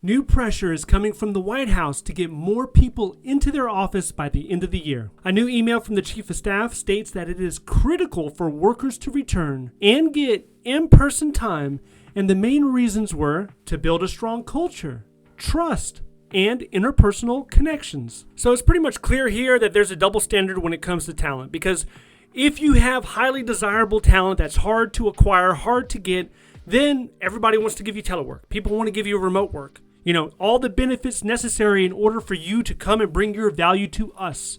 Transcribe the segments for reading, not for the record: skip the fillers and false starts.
New pressure is coming from the White House to get more people into their office by the end of the year. A new email from the Chief of Staff states that it is critical for workers to return and get in-person time, and the main reasons were to build a strong culture, trust, and interpersonal connections. So it's pretty much clear here that there's a double standard when it comes to talent, because if you have highly desirable talent that's hard to acquire, hard to get, then everybody wants to give you telework. People want to give you remote work. You know, all the benefits necessary in order for you to come and bring your value to us.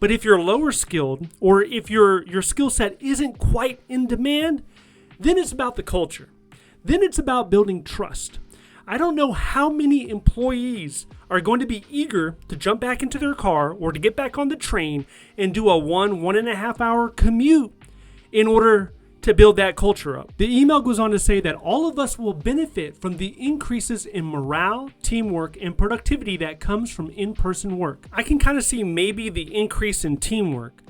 But if you're lower skilled, or if your skill set isn't quite in demand, then it's about the culture. Then it's about building trust. I don't know how many employees are going to be eager to jump back into their car or to get back on the train and do a 1.5 hour commute in order to build that culture up. The email goes on to say that all of us will benefit from the increases in morale, teamwork, and productivity that comes from in-person work. I can kind of see maybe the increase in teamwork.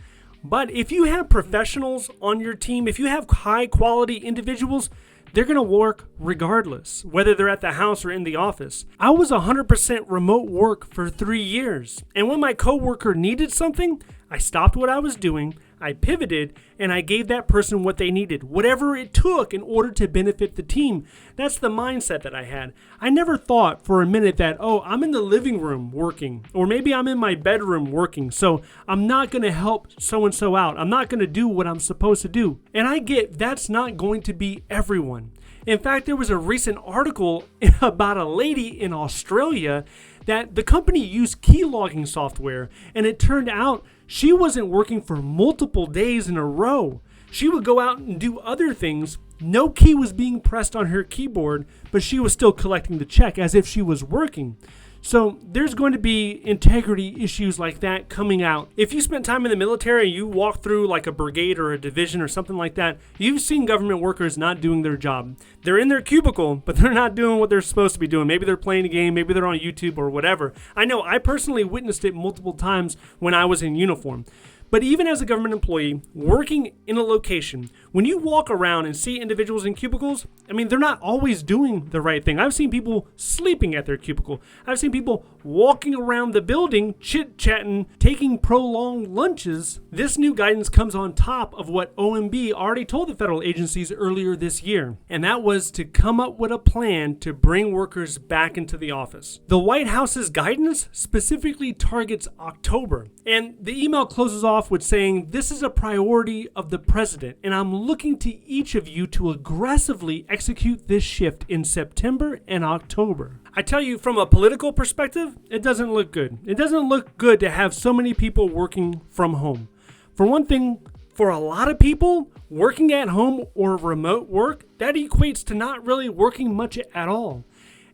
But if you have professionals on your team, if you have high quality individuals, they're going to work regardless, whether they're at the house or in the office. I was 100% remote work for 3 years. And when my coworker needed something, I stopped what I was doing, I pivoted, and I gave that person what they needed, whatever it took in order to benefit the team. That's the mindset that I had. I never thought for a minute that, oh, I'm in the living room working, or maybe I'm in my bedroom working, so I'm not going to help so-and-so out. I'm not going to do what I'm supposed to do. And I get that's not going to be everyone. In fact, there was a recent article about a lady in Australia that the company used key logging software, and it turned out she wasn't working for multiple days in a row. She would go out and do other things. No key was being pressed on her keyboard, but she was still collecting the check as if she was working. So there's going to be integrity issues like that coming out. If you spent time in the military and you walk through like a brigade or a division or something like that, you've seen government workers not doing their job. They're in their cubicle, but they're not doing what they're supposed to be doing. Maybe they're playing a game, maybe they're on YouTube or whatever. I know I personally witnessed it multiple times when I was in uniform. But even as a government employee working in a location, when you walk around and see individuals in cubicles, I mean, they're not always doing the right thing. I've seen people sleeping at their cubicle. I've seen people walking around the building, chit-chatting, taking prolonged lunches. This new guidance comes on top of what OMB already told the federal agencies earlier this year, and that was to come up with a plan to bring workers back into the office. The White House's guidance specifically targets October, and the email closes off with saying, this is a priority of the president, and I'm looking to each of you to aggressively execute this shift in September and October. I tell you, from a political perspective, it doesn't look good. It doesn't look good to have so many people working from home. For one thing, for a lot of people, working at home or remote work, that equates to not really working much at all.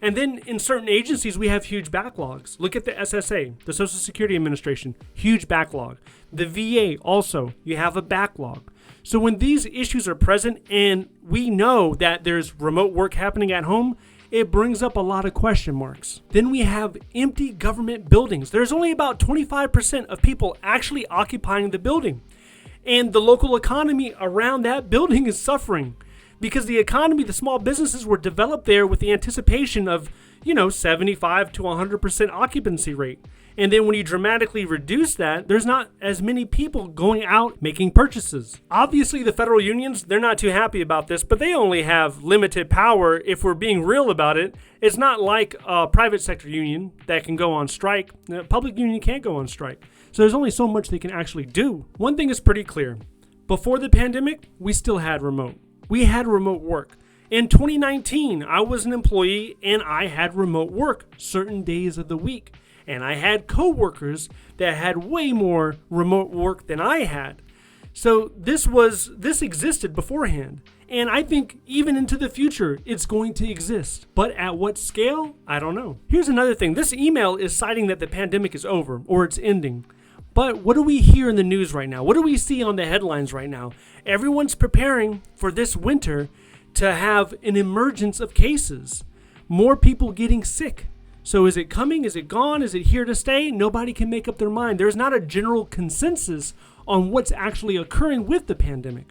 And then in certain agencies, we have huge backlogs. Look at the SSA, the Social Security Administration, huge backlog. The VA also, you have a backlog. So when these issues are present and we know that there's remote work happening at home, it brings up a lot of question marks. Then we have empty government buildings. There's only about 25% of people actually occupying the building. And the local economy around that building is suffering. Because the economy, the small businesses were developed there with the anticipation of, 75 to 100% occupancy rate. And then when you dramatically reduce that, there's not as many people going out making purchases. Obviously, the federal unions, they're not too happy about this, but they only have limited power if we're being real about it. It's not like a private sector union that can go on strike. The public union can't go on strike. So there's only so much they can actually do. One thing is pretty clear. Before the pandemic, we still had remote. We had remote work. In 2019, I was an employee and I had remote work certain days of the week. And I had coworkers that had way more remote work than I had. So this existed beforehand. And I think even into the future, it's going to exist. But at what scale? I don't know. Here's another thing. This email is citing that the pandemic is over or it's ending. But what do we hear in the news right now? What do we see on the headlines right now? Everyone's preparing for this winter to have an emergence of cases. More people getting sick. So is it coming? Is it gone? Is it here to stay? Nobody can make up their mind. There's not a general consensus on what's actually occurring with the pandemic.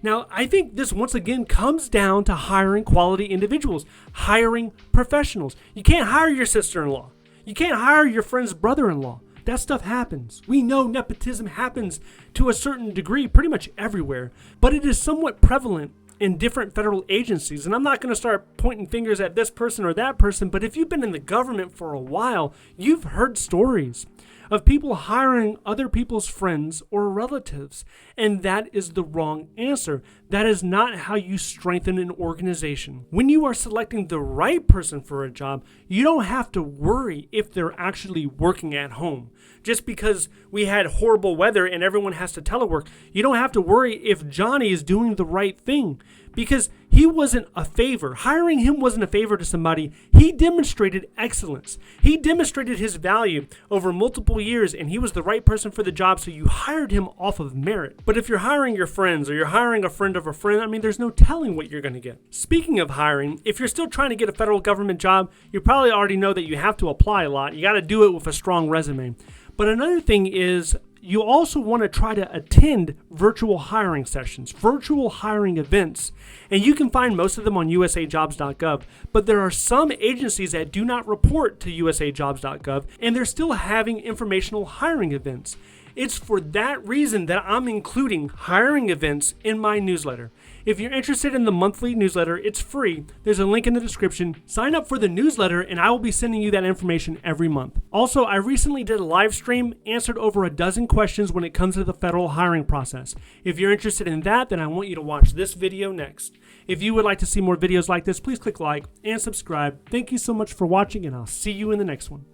Now, I think this once again comes down to hiring quality individuals, hiring professionals. You can't hire your sister-in-law. You can't hire your friend's brother-in-law. That stuff happens. We know nepotism happens to a certain degree pretty much everywhere, but it is somewhat prevalent in different federal agencies. And I'm not going to start pointing fingers at this person or that person, but if you've been in the government for a while, you've heard stories of people hiring other people's friends or relatives. And that is the wrong answer. That is not how you strengthen an organization. When you are selecting the right person for a job, you don't have to worry if they're actually working at home. Just because we had horrible weather and everyone has to telework, you don't have to worry if Johnny is doing the right thing, because he wasn't a favor. Hiring him wasn't a favor to somebody. He demonstrated excellence. He demonstrated his value over multiple years, and he was the right person for the job, so you hired him off of merit. But if you're hiring your friends or you're hiring a friend of a friend, I mean, there's no telling what you're going to get. Speaking of hiring, if you're still trying to get a federal government job, you probably already know that you have to apply a lot. You got to do it with a strong resume. But another thing is, you also want to try to attend virtual hiring sessions, virtual hiring events, and you can find most of them on usajobs.gov, but there are some agencies that do not report to usajobs.gov, and they're still having informational hiring events. It's for that reason that I'm including hiring events in my newsletter. If you're interested in the monthly newsletter, it's free. There's a link in the description. Sign up for the newsletter and I will be sending you that information every month. Also, I recently did a live stream, answered over a dozen questions when it comes to the federal hiring process. If you're interested in that, then I want you to watch this video next. If you would like to see more videos like this, please click like and subscribe. Thank you so much for watching, and I'll see you in the next one.